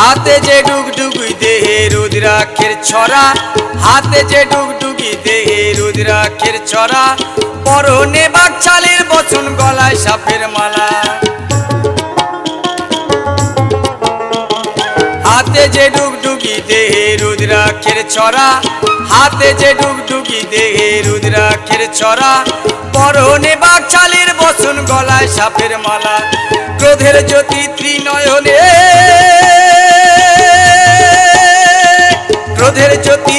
হাতে যে ডুগডুগি দেহে রুদ্রাক্ষের ছড়া, হাতে যে ডুগডুগি দেহে রুদ্রাক্ষের ছড়া, পরনে বাকছালের বচন গলায় সাপের মালা। হাতে যে ডুগডুগি দেহে রুদ্রাক্ষের ছড়া, হাতে যে ডুগডুগি দেহে রুদ্রাক্ষের ছড়া, পরনে বাকছালের বচন গলায় সাপের মালা। ক্রোধের জ্যোতি ত্রিনয়নে, ক্রোধের জ্যোতি